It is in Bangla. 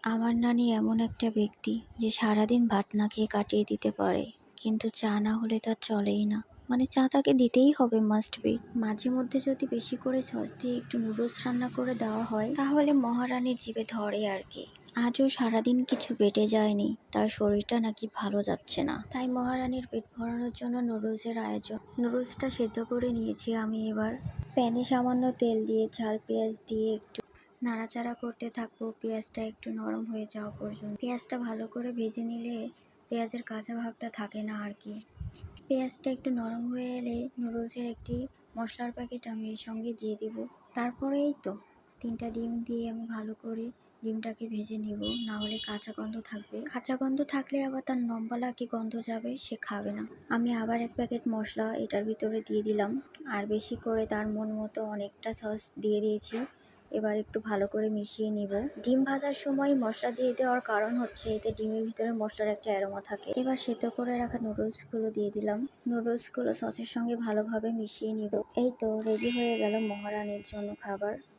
আমার নানি এমন একটা ব্যক্তি যে সারাদিন ভাত না খেয়ে কাটিয়ে দিতে পারে, কিন্তু চা না হলে তার চলেই না। মানে চা তাকে দিতেই হবে, মাস্ট বি। মাঝে মধ্যে যদি বেশি করে সস দিয়ে একটু নুডলস রান্না করে দেওয়া হয় তাহলে মহারানীর জিভে ধরে আর কি। আজও সারাদিন কিছু পেটে যায়নি, তার শরীরটা নাকি ভালো যাচ্ছে না, তাই মহারানীর পেট ভরানোর জন্য নুডলসের আয়োজন। নুডলসটা সেদ্ধ করে নিয়েছি আমি। এবার প্যানে সামান্য তেল দিয়ে ঝাল পেঁয়াজ দিয়ে একটু নাড়াচাড়া করতে থাকবো পেঁয়াজটা একটু নরম হয়ে যাওয়া পর্যন্ত। পেঁয়াজটা ভালো করে ভেজে নিলে পেঁয়াজের কাঁচা ভাবটা থাকে না আর কি। পেঁয়াজটা একটু নরম হয়ে এলে নুডলসের একটি মশলার প্যাকেট আমি এর সঙ্গে দিয়ে দিব। তারপরে এই তো 3টা ডিম দিয়ে আমি ভালো করে ডিমটাকে ভেজে নিব, না হলে কাঁচা গন্ধ থাকবে। কাঁচা গন্ধ থাকলে আবার তার লম্বা কি গন্ধ যাবে, সে খাবে না। আমি আবার এক প্যাকেট মশলা এটার ভিতরে দিয়ে দিলাম, আর বেশি করে তার মন মতো অনেকটা সস দিয়ে দিয়েছি। এবার একটু ভালো করে মিশিয়ে নিব। ডিম ভাজার সময় মশলা দিয়ে দেওয়ার কারণ হচ্ছে এতে ডিমের ভিতরে মশলার একটা অ্যারোমা থাকে। এবার সেদ্ধ করে রাখা নুডলসগুলো দিয়ে দিলাম। নুডলসগুলো সসের সঙ্গে ভালোভাবে মিশিয়ে নিব। এই তো রেডি হয়ে গেল মহারানীর জন্য খাবার।